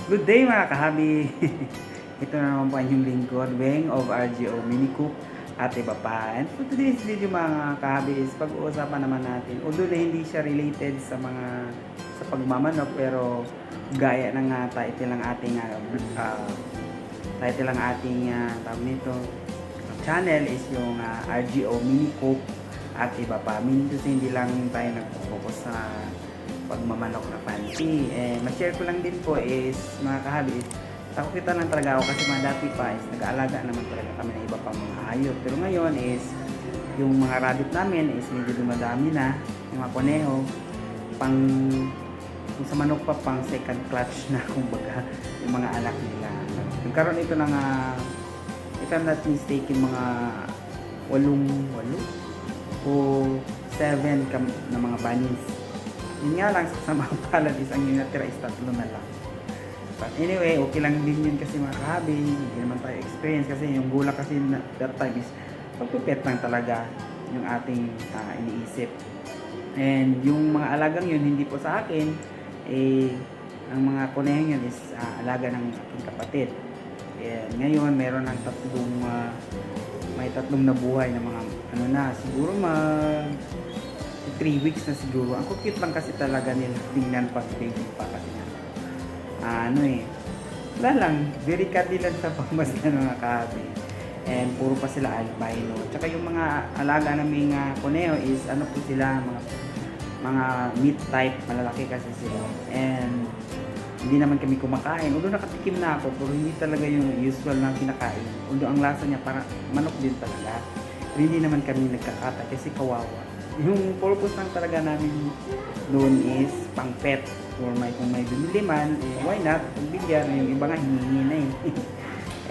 Good day mga kahabi! Ito na naman po ang inyong lingkod, Weng of RGO Mini Coop at iba pa. And for today's video mga kahabi is pag-uusapan naman natin, although na hindi siya related sa pagmamanok, pero gaya ng title ng ating tawag nito channel is yung RGO Mini Coop at iba pa. Meaning kasi hindi lang tayo nag-focus sa pagmamanok na fancy. Ma-share ko lang din po is mga kahabi is kita lang talaga ako kasi mga dati pa is nag-aalaga naman talaga kami ng iba pang mga hayop. Pero ngayon is yung mga rabbit namin is medyo dumadami na, yung mga koneho, kung sa manok pa pang second clutch na kumbaga yung mga anak nila. Nagkaroon ito ng if I'm not mistaken mga 8 o 7 na mga bunnies. Yun nga lang sa mga palad is ang yung natira is 3 na lang. But anyway, okay lang din yun kasi mga kahabi, hindi naman tayo experience kasi yung gula kasi that time is pagpipet lang talaga yung ating iniisip. And yung mga alagang yun, hindi po sa akin, ang mga kuneho yun is alaga ng aking kapatid. And ngayon, meron ng may 3 na buhay na mga siguro 3 weeks na siguro. Ang cute lang kasi talaga nila tingnan pag baby pa kasi wala lang, very cuddly lang sa pagmasdan ng mga kahabi. And puro pa sila albino. Tsaka yung mga alaga naming kuneho is po sila, mga meat type, malalaki kasi sila. And hindi naman kami kumakain. Although nakatikim na ako, pero hindi talaga yung usual na kinakain. Although ang lasa niya parang manok din talaga. Pero hindi naman kami nagkakata kasi kawawa. Yung purpose lang talaga namin doon is pang pet. Or kung may bumili man, why not? Pagbigyan, yung iba nga hihingi na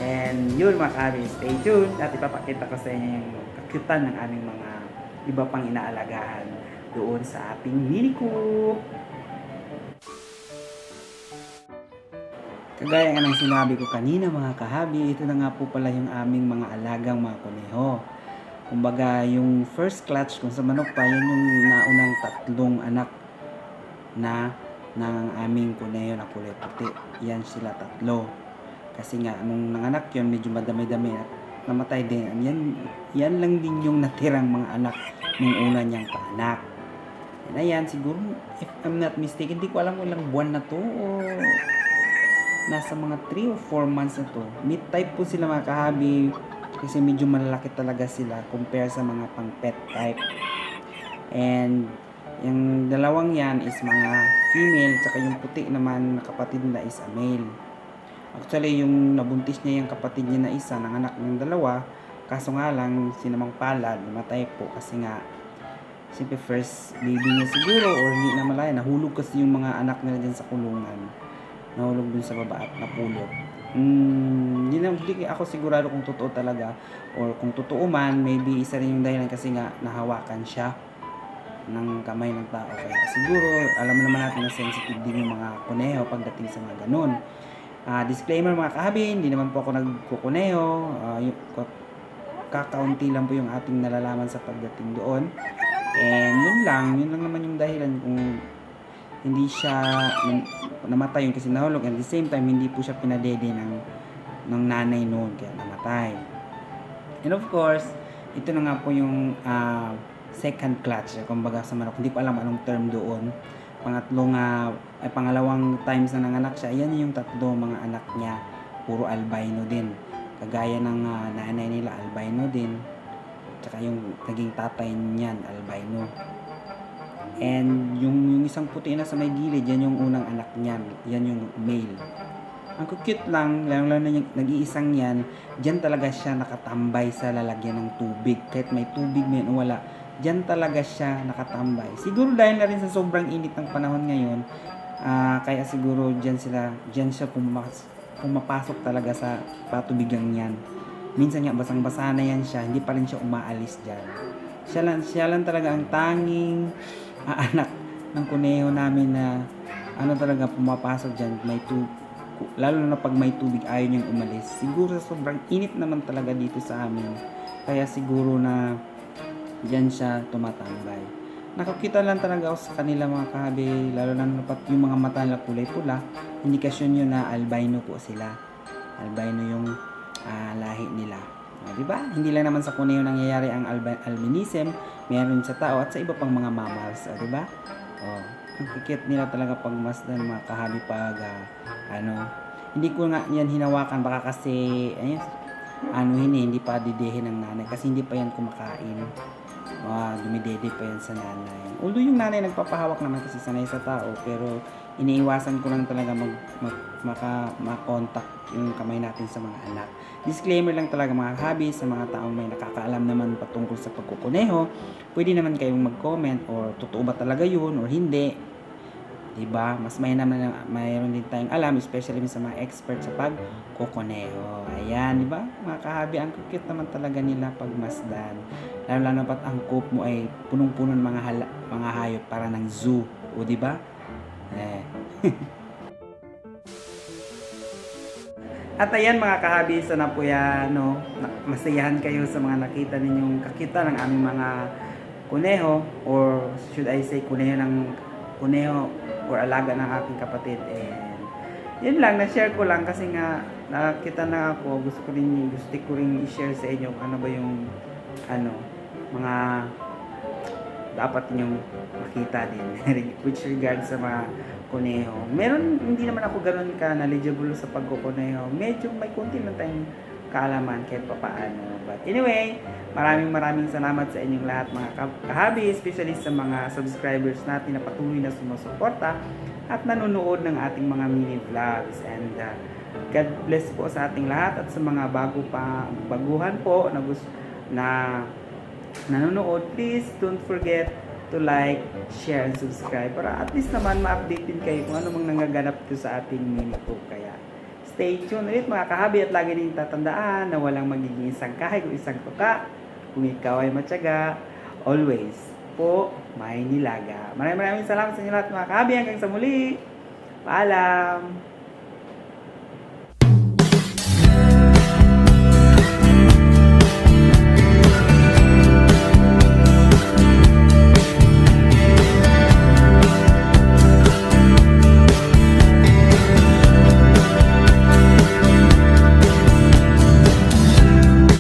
And yun mga kahabi, stay tuned at ipapakita ko sa inyo yung kakyutan ng aming mga iba pang inaalagaan doon sa ating Mini Coop. Kagaya nga ng sinabi ko kanina mga kahabi, ito na nga po pala yung aming mga alagang mga kuneho. Kumbaga yung first clutch kung sa manok pa, yan yung naunang 3 anak ng aming kuneho na kulay puti. Yan sila 3. Kasi nga nung nanganak yun, medyo madami-dami at namatay din. Yan lang din yung natirang mga anak ng una niyang paanak. And ayan, siguro if I'm not mistaken, hindi ko alam kung ilang buwan na to o nasa mga 3 o 4 months na to. Meat type po sila mga kahabi kasi medyo malalaki talaga sila compare sa mga pang pet type. And yung dalawang yan is mga female, tsaka yung puti naman na kapatid nila is a male. Actually yung nabuntis niya yung kapatid niya na isa, nanganak ng 2, kaso nga lang sinamang palad, namatay po kasi nga siyempre first baby niya siguro or hindi na malaya, nahulog kasi yung mga anak nila dyan sa kulungan, nahulog dun sa baba at napulot. Hindi ako sigurado kung totoo talaga or kung totoo man, maybe isa rin yung dahilan kasi nga nahawakan siya ng kamay ng tao. Kaya siguro alam naman natin na sensitive din yung mga kuneho pagdating sa mga ganun. Disclaimer mga kahabi, hindi naman po ako nagkukuneho, kakaunti lang po yung ating nalalaman sa pagdating doon. And yun lang naman yung dahilan kung hindi siya namatay yun kasi nahulog, and at the same time hindi po siya pinadede ng nanay noon kaya namatay. And of course, ito na nga po yung second clutch, kumbaga sa manok, hindi ko alam anong term doon. Pangalawang times na nanganak siya, yan yung 3 mga anak niya, puro albino din. Kagaya ng nanay nila, albino din. Tsaka yung naging tatay niyan, albino. And yung isang puti na sa may gilid, yan yung unang anak niyan. Yan yung male. Ang cute lang, lalo na yung nag-iisang yan, dyan talaga siya nakatambay sa lalagyan ng tubig. Kahit may tubig, may wala, dyan talaga siya nakatambay. Siguro dahil na rin sa sobrang init ng panahon ngayon, kaya siguro dyan siya pumapasok talaga sa patubigang yan. Minsan nga basang-basa na yan siya, hindi pa rin siya umaalis dyan. Siya lang talaga ang tanging anak ng kuneho namin na talaga pumapasok dyan. Lalo na pag may tubig, ayaw niyang umalis. Siguro sobrang init naman talaga dito sa amin, kaya siguro na dyan siya tumatambay. Nakakita lang talaga ako sa kanila mga kahabi, lalo na yung mga mata nila kulay pula. indikasyon yun na albino po sila. Albino yung lahi nila. Di ba? Hindi lang naman sa kuneho nangyayari ang albinism, meron sa tao at sa iba pang mga mammals, di ba? Ang kikit nila talaga pag masdan mga kahabi pag hindi ko nga yan hinawakan baka kasi hindi pa didehin ng nanay kasi hindi pa yan kumakain. Dumidede pa yan sa nanay. Although yung nanay nagpapahawak naman kasi sanay sa tao, pero iniiwasan ko lang talaga makontak yung kamay natin sa mga anak. Disclaimer lang talaga mga hobby sa mga taong may nakakaalam naman patungkol sa pagkukuneho. Pwede naman kayong mag-comment or totoo ba talaga yun or hindi. Diba? Mas mayroon din tayong alam, especially sa mga expert sa pagkukuneho. Ayan, diba? Mga kahabi, ang cute naman talaga nila pag masdan. Lalo pat ang coop mo ay punong-puno ng mga hayop para ng zoo. O diba? At ayan mga kahabi, sana po yan, masayahan kayo sa mga nakita ninyong kakita ng aming mga kuneho, or should I say kuneho or alaga ng aking kapatid. And yun lang, na-share ko lang kasi nga nakita na ako, gusto ko rin i-share sa inyo kung ano ba yung mga dapat ninyong makita din with regard sa mga kuneho. Hindi naman ako ganoon ka knowledgeable sa pagkukuneho. Medyo may konti lang tayong kaalaman kahit papaano. But anyway, maraming salamat sa inyong lahat mga kahabi, especially sa mga subscribers natin na patuloy na sumusuporta at nanonood ng ating mga mini vlogs. And God bless po sa ating lahat at sa mga baguhan po na nanonood. Please don't forget to like, share, and subscribe para at least naman ma-update din kayo kung ano mang nangaganap dito sa ating mini po. Kaya stay tuned ulit mga kahabi at lagi din tatandaan na walang magiging isang kahig o isang tuka kung ikaw ay matyaga. Always po may nilaga. Maraming salamat sa inyo lahat mga kahabi. Hanggang sa muli. Paalam!